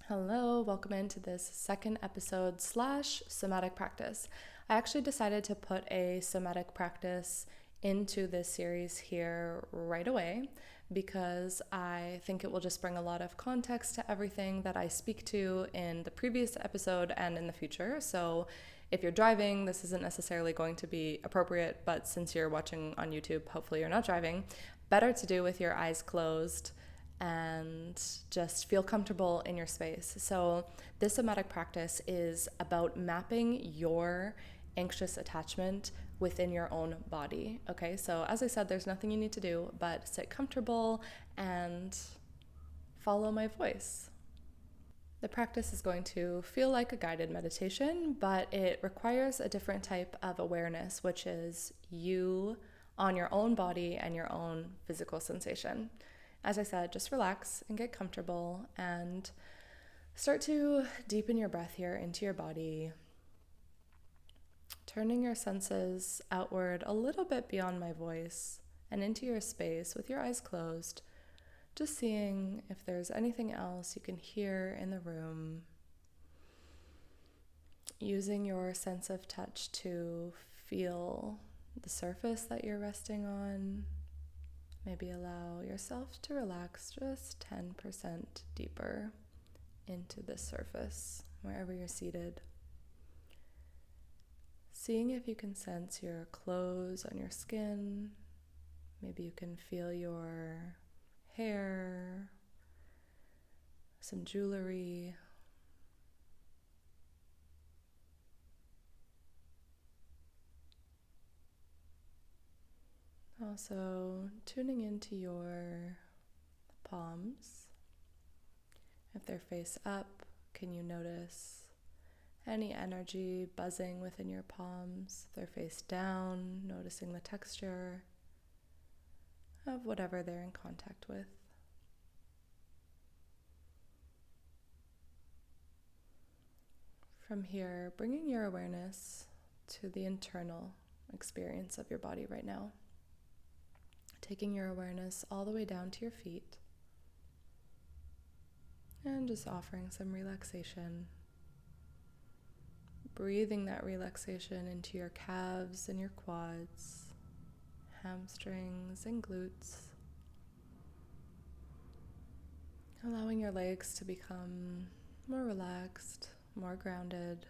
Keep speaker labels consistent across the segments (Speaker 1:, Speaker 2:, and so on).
Speaker 1: Hello, welcome into this second episode / somatic practice. I actually decided to put a somatic practice into this series here right away because I think it will just bring a lot of context to everything that I speak to in the previous episode and in the future. So if you're driving, this isn't necessarily going to be appropriate, but since you're watching on YouTube, hopefully you're not driving, better to do with your eyes closed and just feel comfortable in your space. So this somatic practice is about mapping your anxious attachment within your own body. Okay, so as I said, there's nothing you need to do but sit comfortable and follow my voice. The practice is going to feel like a guided meditation, but it requires a different type of awareness, which is you on your own body and your own physical sensation. As I said, just relax and get comfortable and start to deepen your breath here into your body, turning your senses outward a little bit beyond my voice and into your space with your eyes closed, just seeing if there's anything else you can hear in the room, using your sense of touch to feel the surface that you're resting on. Maybe allow yourself to relax just 10% deeper into the surface, wherever you're seated. Seeing if you can sense your clothes on your skin. Maybe you can feel your hair, some jewelry. Also, tuning into your palms. If they're face up, can you notice any energy buzzing within your palms? If they're face down, noticing the texture of whatever they're in contact with. From here, bringing your awareness to the internal experience of your body right now. Taking your awareness all the way down to your feet and just offering some relaxation. Breathing that relaxation into your calves and your quads, hamstrings and glutes. Allowing your legs to become more relaxed, more grounded.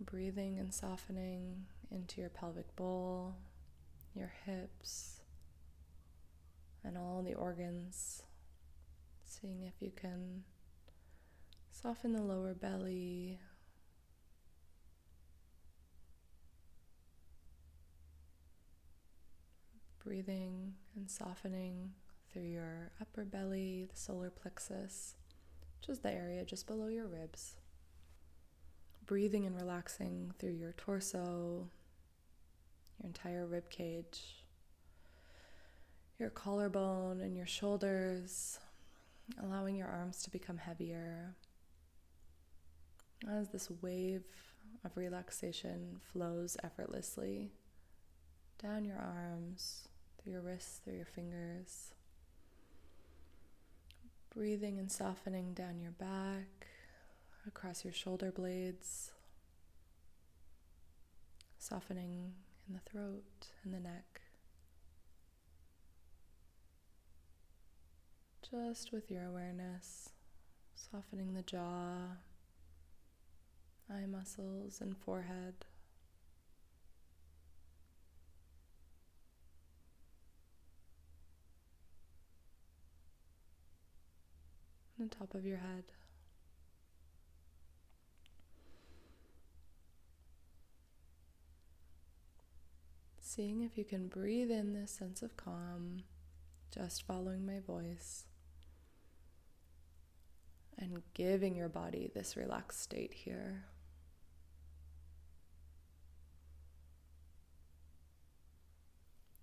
Speaker 1: Breathing and softening into your pelvic bowl, your hips, and all the organs. Seeing if you can soften the lower belly. Breathing and softening through your upper belly, the solar plexus, which is the area just below your ribs. Breathing and relaxing through your torso, your entire rib cage, your collarbone and your shoulders, allowing your arms to become heavier as this wave of relaxation flows effortlessly down your arms, through your wrists, through your fingers. Breathing and softening down your back, across your shoulder blades, softening in the throat and the neck. Just with your awareness, softening the jaw, eye muscles, and forehead. And the top of your head. Seeing if you can breathe in this sense of calm, just following my voice, and giving your body this relaxed state here.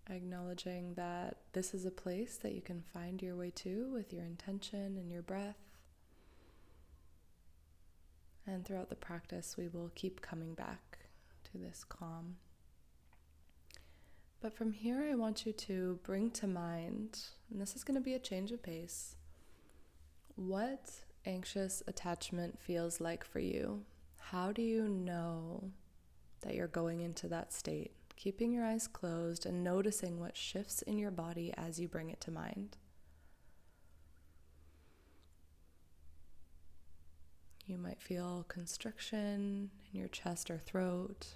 Speaker 1: Acknowledging that this is a place that you can find your way to with your intention and your breath. And throughout the practice, we will keep coming back to this calm. But from here, I want you to bring to mind, and this is going to be a change of pace, What anxious attachment feels like for you? How do you know that you're going into that state? Keeping your eyes closed and noticing what shifts in your body as you bring it to mind. You might feel constriction in your chest or throat,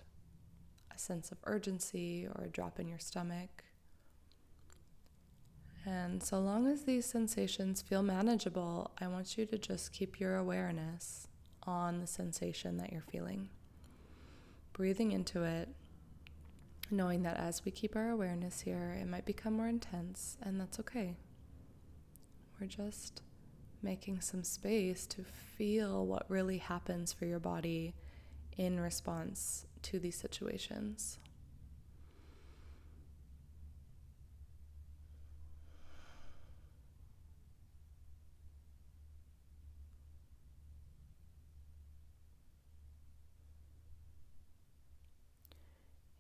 Speaker 1: a sense of urgency or a drop in your stomach. And so long as these sensations feel manageable, I want you to just keep your awareness on the sensation that you're feeling. Breathing into it, knowing that as we keep our awareness here, it might become more intense, and that's okay. We're just making some space to feel what really happens for your body in response to these situations.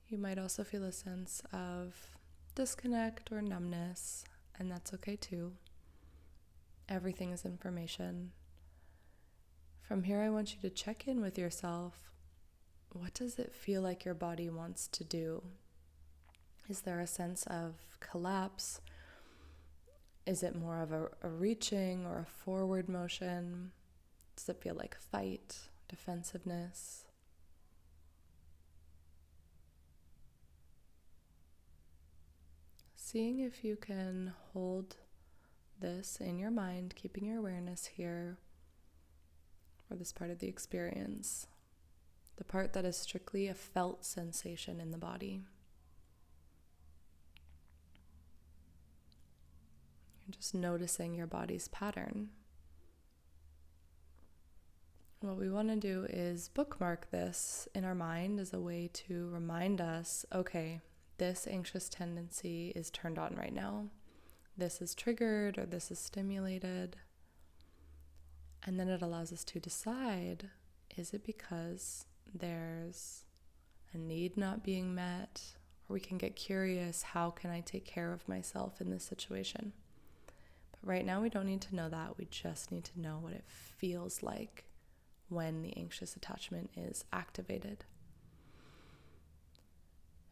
Speaker 1: You might also feel a sense of disconnect or numbness, and that's okay too. Everything is information. From here, I want you to check in with yourself. What does it feel like your body wants to do? Is there a sense of collapse? Is it more of a reaching or a forward motion? Does it feel like fight, defensiveness? Seeing if you can hold this in your mind, keeping your awareness here for this part of the experience, the part that is strictly a felt sensation in the body. You're just noticing your body's pattern. What we want to do is bookmark this in our mind as a way to remind us, okay, this anxious tendency is turned on right now. This is triggered or this is stimulated. And then it allows us to decide, is it because there's a need not being met? Or we can get curious, how can I take care of myself in this situation? But right now we don't need to know that. We just need to know what it feels like when the anxious attachment is activated.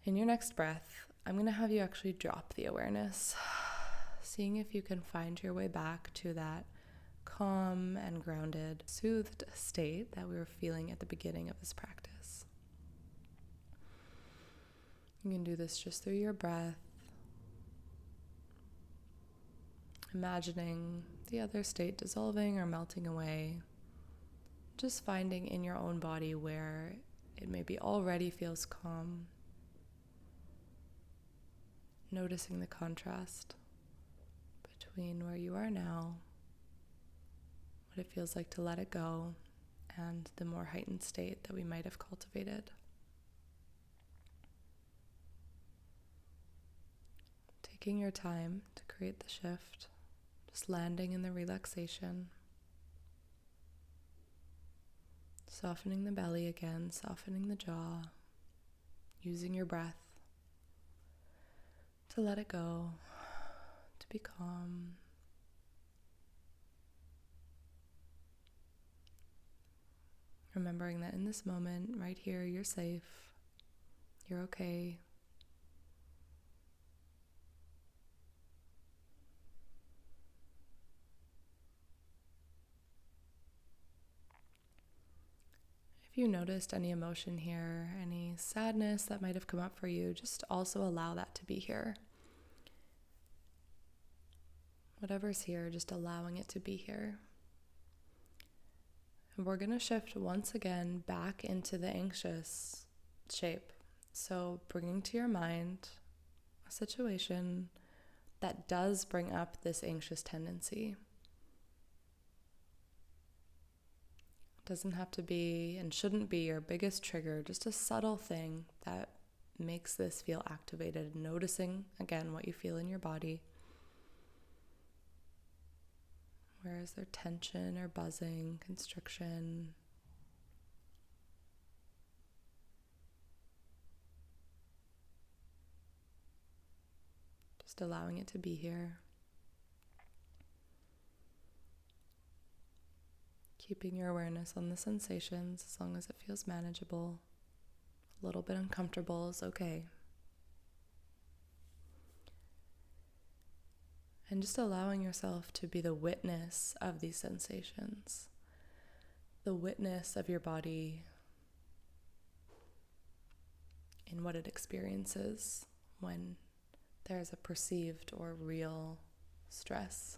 Speaker 1: In your next breath, I'm going to have you actually drop the awareness, seeing if you can find your way back to that calm and grounded, soothed state that we were feeling at the beginning of this practice. You can do this just through your breath, imagining the other state dissolving or melting away, just finding in your own body where it maybe already feels calm. Noticing the contrast between where you are now, what it feels like to let it go, and the more heightened state that we might have cultivated. Taking your time to create the shift, just landing in the relaxation, softening the belly again, softening the jaw, using your breath to let it go, to be calm. Remembering that in this moment, right here, you're safe, you're okay. If you noticed any emotion here, any sadness that might have come up for you, just also allow that to be here. Whatever's here, just allowing it to be here. And we're going to shift once again back into the anxious shape. So bringing to your mind a situation that does bring up this anxious tendency. It doesn't have to be and shouldn't be your biggest trigger, just a subtle thing that makes this feel activated. Noticing, again, what you feel in your body. Where is there tension or buzzing, constriction? Just allowing it to be here. Keeping your awareness on the sensations as long as it feels manageable. A little bit uncomfortable is okay. And just allowing yourself to be the witness of these sensations, the witness of your body in what it experiences when there is a perceived or real stress.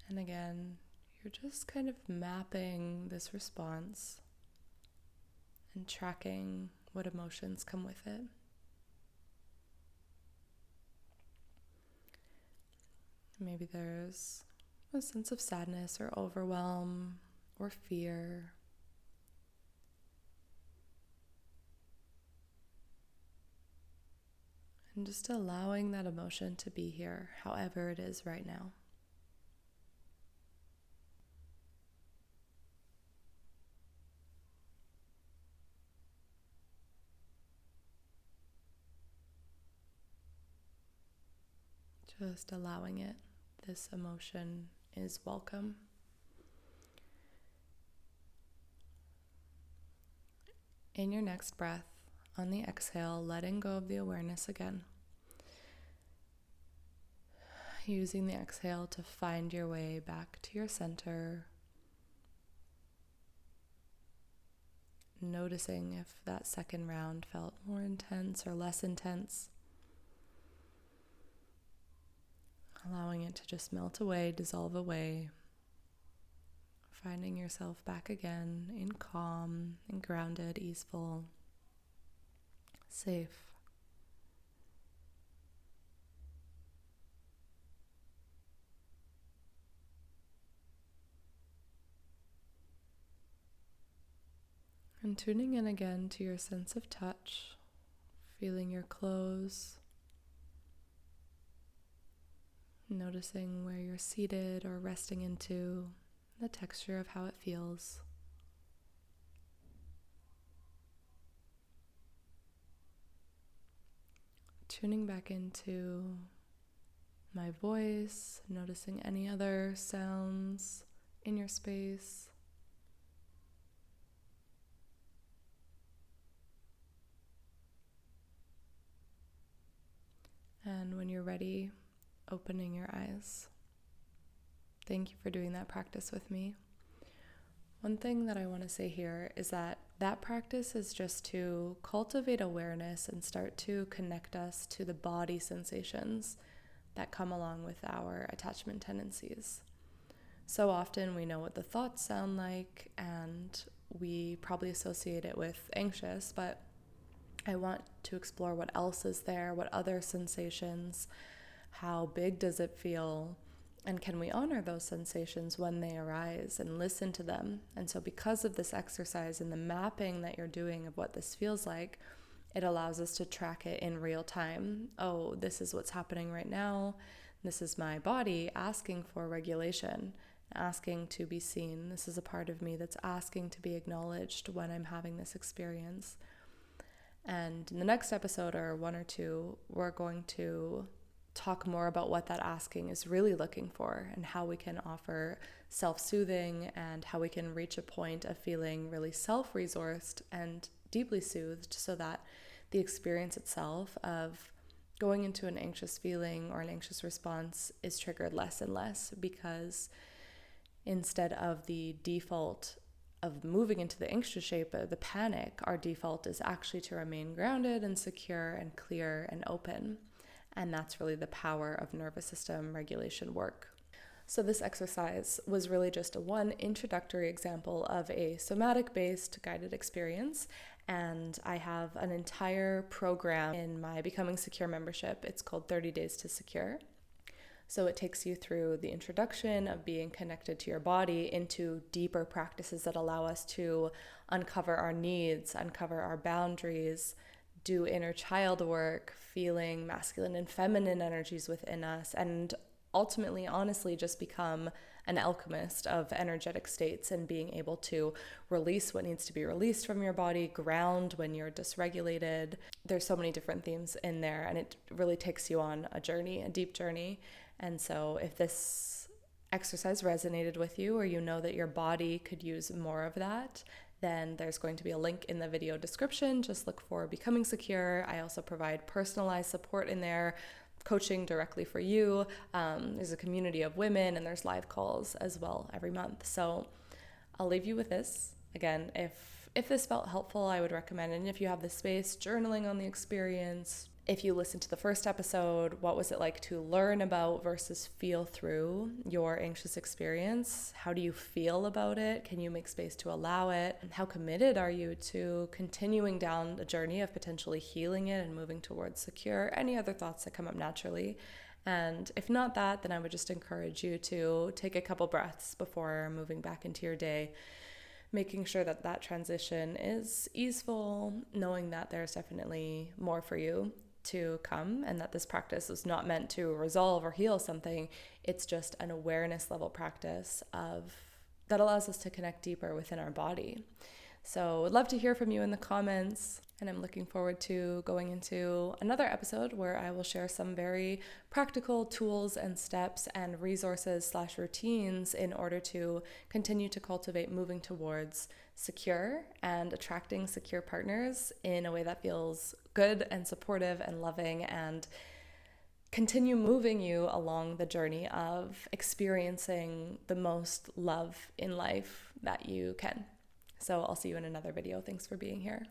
Speaker 1: And again, you're just kind of mapping this response and tracking what emotions come with it. Maybe there's a sense of sadness or overwhelm or fear. And just allowing that emotion to be here, however it is right now. Just allowing it. This emotion is welcome. In your next breath, on the exhale, letting go of the awareness again. Using the exhale to find your way back to your center. Noticing if that second round felt more intense or less intense. Allowing it to just melt away, dissolve away. Finding yourself back again in calm and grounded, easeful, safe. And tuning in again to your sense of touch, feeling your clothes. Noticing where you're seated or resting into, the texture of how it feels. Tuning back into my voice, noticing any other sounds in your space. And when you're ready, opening your eyes. Thank you for doing that practice with me. One thing that I want to say here is that practice is just to cultivate awareness and start to connect us to the body sensations that come along with our attachment tendencies. So often we know what the thoughts sound like and we probably associate it with anxious, but I want to explore what else is there, what other sensations, how big does it feel, and can we honor those sensations when they arise and listen to them? And so because of this exercise and the mapping that you're doing of what this feels like, it allows us to track it in real time. Oh, this is what's happening right now. This is my body asking for regulation, asking to be seen. This is a part of me that's asking to be acknowledged when I'm having this experience. And in the next episode, or one or two, we're going to talk more about what that asking is really looking for and how we can offer self-soothing and how we can reach a point of feeling really self-resourced and deeply soothed so that the experience itself of going into an anxious feeling or an anxious response is triggered less and less, because instead of the default of moving into the anxious shape, the panic, our default is actually to remain grounded and secure and clear and open. And that's really the power of nervous system regulation work. So this exercise was really just one introductory example of a somatic-based guided experience. And I have an entire program in my Becoming Secure membership. It's called 30 Days to Secure. So it takes you through the introduction of being connected to your body into deeper practices that allow us to uncover our needs, uncover our boundaries, do inner child work, feeling masculine and feminine energies within us, and ultimately, honestly, just become an alchemist of energetic states and being able to release what needs to be released from your body, ground when you're dysregulated. There's so many different themes in there, and it really takes you on a journey, a deep journey. And so if this exercise resonated with you, or you know that your body could use more of that, then there's going to be a link in the video description. Just look for Becoming Secure. I also provide personalized support in there, coaching directly for you. There's a community of women, and there's live calls as well every month. So I'll leave you with this. Again, if this felt helpful, I would recommend, and if you have the space, journaling on the experience. If you listened to the first episode, what was it like to learn about versus feel through your anxious experience? How do you feel about it? Can you make space to allow it? And how committed are you to continuing down the journey of potentially healing it and moving towards secure? Any other thoughts that come up naturally? And if not that, then I would just encourage you to take a couple breaths before moving back into your day, making sure that that transition is easeful, knowing that there's definitely more for you to come, and that this practice is not meant to resolve or heal something. It's just an awareness level practice that allows us to connect deeper within our body. So I'd love to hear from you in the comments, and I'm looking forward to going into another episode where I will share some very practical tools and steps and resources/routines in order to continue to cultivate moving towards secure and attracting secure partners in a way that feels good and supportive and loving, and continue moving you along the journey of experiencing the most love in life that you can. So I'll see you in another video. Thanks for being here.